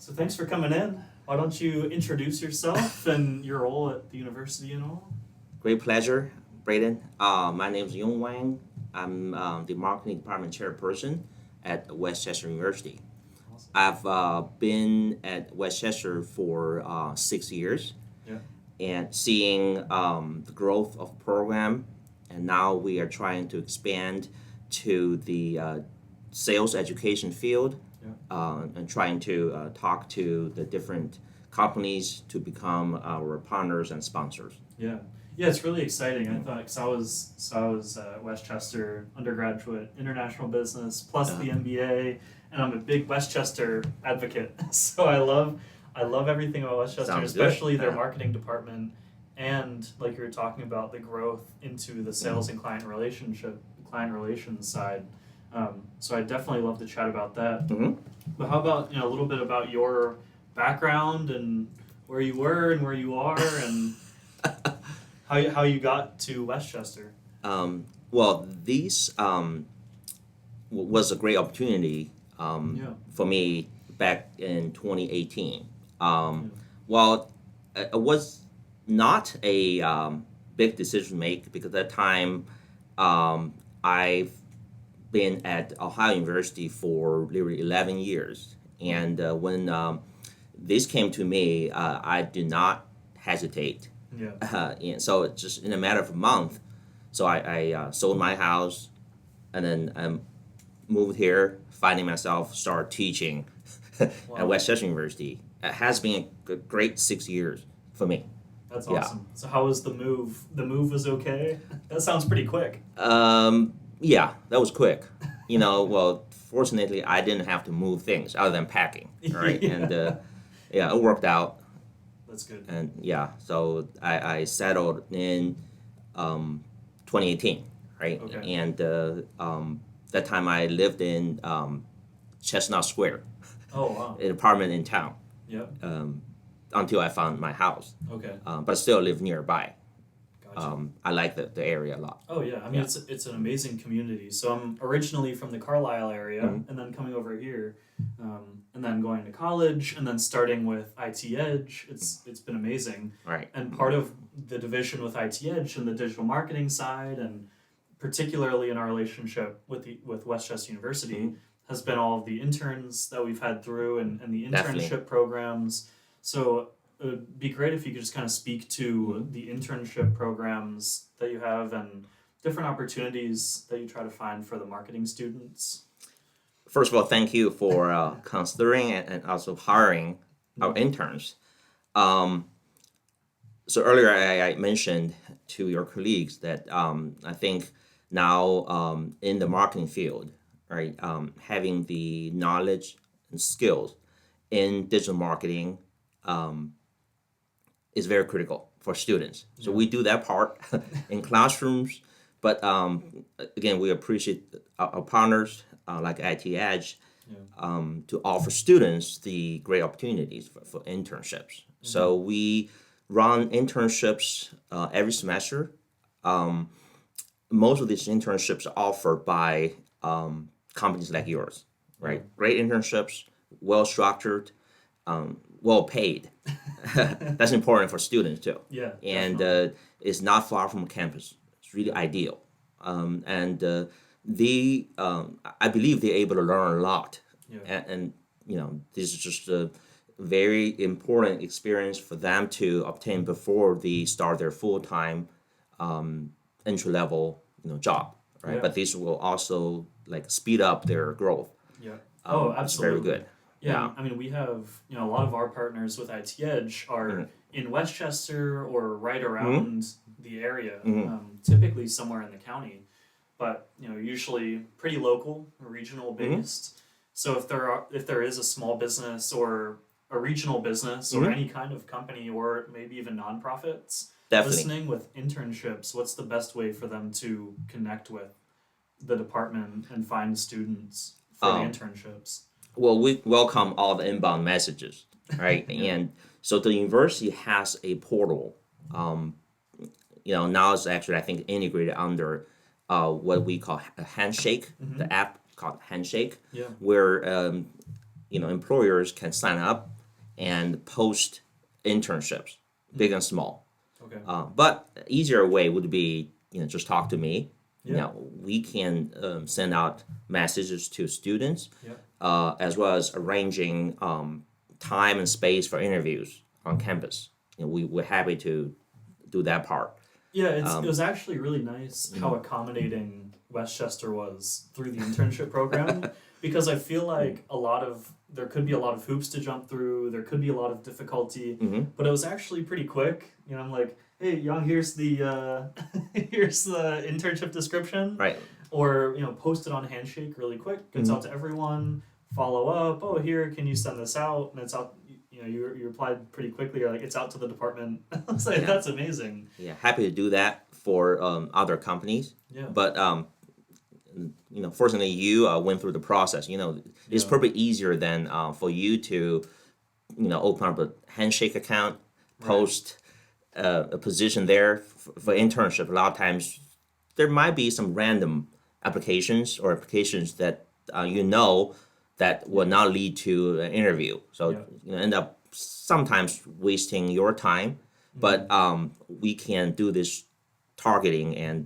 So thanks for coming in. Why don't you introduce yourself and your role at the university and all? Great pleasure, Braden. My name is Wang. I'm the marketing department chairperson at Westchester University. Awesome. I've been at Westchester for 6 years Yeah. and seeing the growth of program, and now we are trying to expand to the sales education field Yeah. and trying to talk to the different companies to become our partners and sponsors. Yeah. Yeah, it's really exciting. I thought because I was Westchester undergraduate international business plus the MBA, and I'm a big Westchester advocate. So I love everything about Westchester, Sounds good. especially their marketing department, and like you were talking about the growth into the sales and client relations side. So I definitely love to chat about that. Mhm. But how about a little bit about your background and where you were and where you are and how you got to Westchester? Well, these was a great opportunity Yeah. for me back in 2018. Yeah. Well, it was not a big decision to make because at that time I've been at Ohio University for literally 11 years. And when this came to me, I did not hesitate. Yeah. And so it's just in a matter of a month, so I sold my house and then moved here, finding myself start teaching at Wow. Westchester University. It has been a great 6 years for me. That's Yeah. awesome. So how was the move? The move was okay? That sounds pretty quick. Yeah, that was quick. Well, fortunately, I didn't have to move things other than packing, right? Yeah. And yeah, it worked out. That's good. And yeah, so I settled in 2018, right? Okay. And that time I lived in Chestnut Square, Oh, wow. an apartment in town, Yep. until I found my house. Okay. But still live nearby. Gotcha. I like the area a lot. Oh yeah, I mean Yeah. it's an amazing community. So I'm originally from the Carlisle area, Mhm. and then coming over here, and then going to college, and then starting with IT Edge. It's been amazing, Right. and part of the division with IT Edge and the digital marketing side, and particularly in our relationship with Westchester University, Mhm. has been all of the interns that we've had through and the Definitely. internship programs. So it would be great if you could just kind of speak to the internship programs that you have and different opportunities that you try to find for the marketing students. First of all, thank you for considering and also hiring our interns. Um, so earlier I mentioned to your colleagues that I think now in the marketing field, right, having the knowledge and skills in digital marketing is very critical for students. So Yeah. we do that part in classrooms, but again, we appreciate our partners like IT Edge Yeah. to offer students the great opportunities for internships. So we run internships every semester. Most of these internships are offered by companies like yours, right? Great internships, well structured, well paid. That's important for students too. Yeah, And definitely. it's not far from campus. It's really ideal. And the I believe they're able to learn a lot. Yeah. And this is just a very important experience for them to obtain before they start their full-time entry level job, right? Yeah. But this will also like speed up their growth. Yeah. Oh, It's very absolutely. good. Yeah, Yeah. I mean, we have, a lot of our partners with IT Edge are in Westchester or right around the area, typically somewhere in the county, but, usually pretty local, regional based. So if there is a small business or a regional business or any kind of company or maybe even nonprofits Definitely. listening with internships, what's the best way for them to connect with the department and find students for the internships? Well, we welcome all the inbound messages, right? Yeah. And so the university has a portal. Now it's actually I think integrated under what we call a Handshake, the app called Handshake, Yeah. where employers can sign up and post internships, big and small. Okay. But easier way would be, just talk to me. Yeah. We can send out messages to students, Yeah. as well as arranging time and space for interviews on campus. We're happy to do that part. Yeah, it was actually really nice how accommodating Westchester was through the internship program because I feel like there could be a lot of hoops to jump through, there could be a lot of difficulty, but it was actually pretty quick. I'm like, hey, Yong, here's the here's the internship description, Right. or post it on Handshake really quick, gets out to everyone. Follow up. Oh, here, can you send this out? And it's out. You replied pretty quickly. You're like, it's out to the department. I was like, that's amazing. Yeah, happy to do that for other companies. Yeah. But fortunately, you went through the process. It's probably easier than for you to, open up a Handshake account, post a position there for internship. A lot of times, there might be some random applications or applications that that will not lead to an interview. So end up sometimes wasting your time. But we can do this targeting and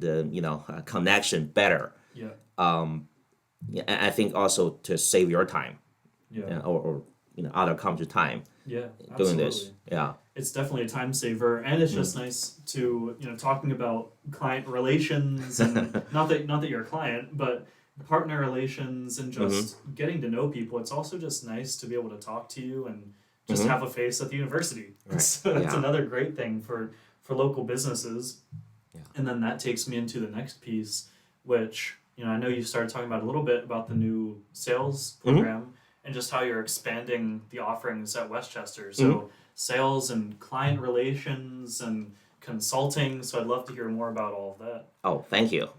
connection better. Yeah. I think also to save your time. Yeah. Or other company's time. Yeah. Doing Absolutely. this. Yeah. It's definitely a time saver, and it's just nice to talking about client relations and not that you're a client, but partner relations and just getting to know people. It's also just nice to be able to talk to you and just have a face at the university. Right. So it's another great thing for local businesses. Yeah. And then that takes me into the next piece, which I know you started talking about a little bit about the new sales program and just how you're expanding the offerings at Westchester. So sales and client relations and consulting. So I'd love to hear more about all of that. Oh, thank you.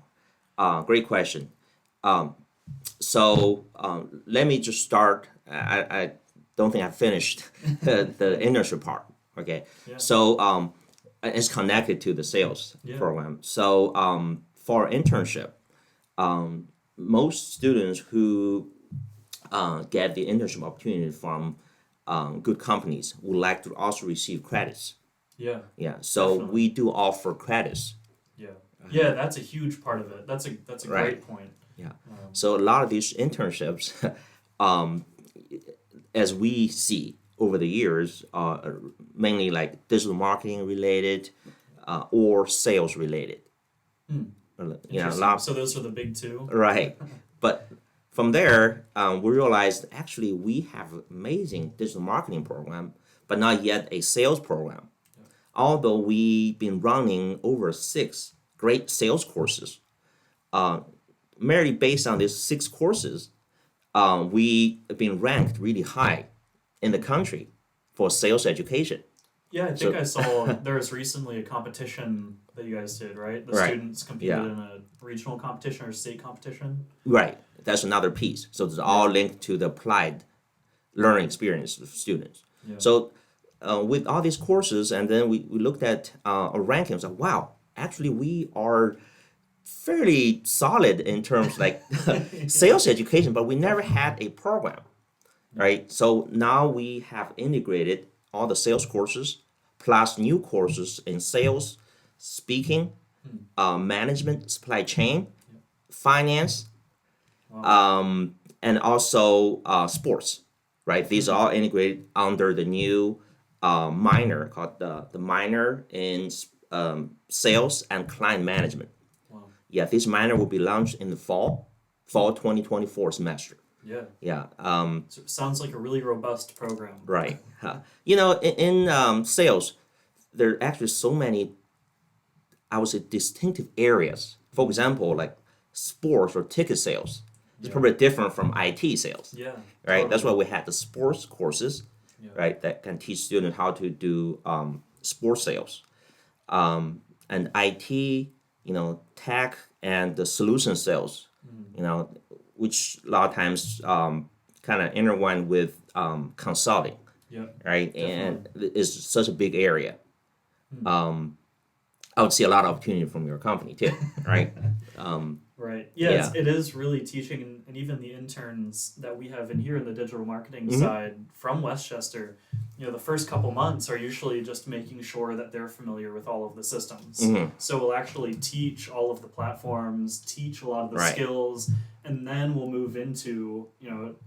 Great question. So let me just start. I don't think I finished the internship part. Okay. Yeah. So it's connected to the sales program. So for internship, most students who get the internship opportunity from good companies would like to also receive credits. Yeah. Yeah. So Definitely. we do offer credits. Yeah. Yeah, that's a huge part of it. That's a great point. Yeah. So a lot of these internships, as we see over the years, are mainly like digital marketing related or sales related. A lot. So those are the big two. Right. But from there, we realized actually we have amazing digital marketing program, but not yet a sales program. Yeah. Although we've been running over 6 great sales courses, merely based on these 6 courses, we have been ranked really high in the country for sales education. Yeah, I think I saw there was recently a competition that you guys did, right? The students competed in a regional competition or state competition. Right. That's another piece. So it's all linked to the applied learning experience of students. Yeah. So with all these courses, and then we looked at our rankings, like, wow, actually we are fairly solid in terms like sales education, but we never had a program, right? So now we have integrated all the sales courses plus new courses in sales, speaking, management, supply chain, finance, and also sports, right? These are all integrated under the new minor called the minor in sales and client management. Wow. Yeah, this minor will be launched in the fall 2024 semester. Yeah. Yeah. So it sounds like a really robust program. Right. In sales, there are actually so many, I would say, distinctive areas. For example, like sports or ticket sales. It's probably different from IT sales. Yeah. Right. Totally. That's why we had the sports courses, right, that can teach students how to do sports sales, and IT, tech and the solution sales, which a lot of times kind of intertwine with consulting. Yeah. Right. Definitely. And it's such a big area. I would see a lot of opportunity from your company too, right? Right. Yeah, Yeah. it is really teaching, and even the interns that we have in here in the digital marketing Mm-hmm. side from Westchester, the first couple months are usually just making sure that they're familiar with all of the systems. Mm-hmm. So we'll actually teach all of the platforms, teach a lot of the Right. skills, and then we'll move into,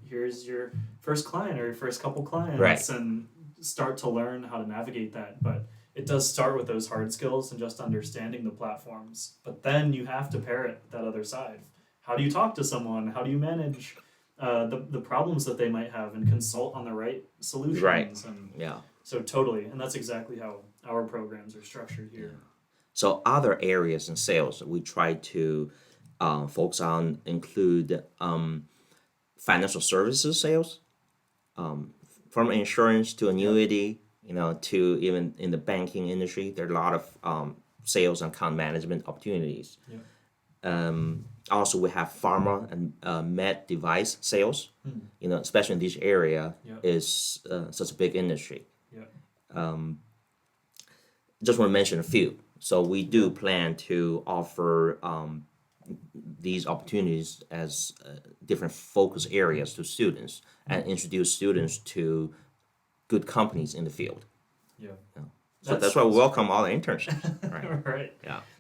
here's your first client or your first couple clients, Right. and start to learn how to navigate that. But it does start with those hard skills and just understanding the platforms. But then you have to pair it with that other side. How do you talk to someone? How do you manage the problems that they might have and consult on the right solutions? Right. And Yeah. so totally, and that's exactly how our programs are structured here. So other areas in sales we try to focus on include financial services sales, from insurance to annuity, to even in the banking industry. There are a lot of sales and account management opportunities. Yeah. Also, we have pharma and med device sales. Especially in this area, Yeah. is such a big industry. Yeah. Just want to mention a few. So we do plan to offer these opportunities as different focus areas to students and introduce students to good companies in the field. Yeah. So that's why we welcome all the internships. Right. Right. Yeah.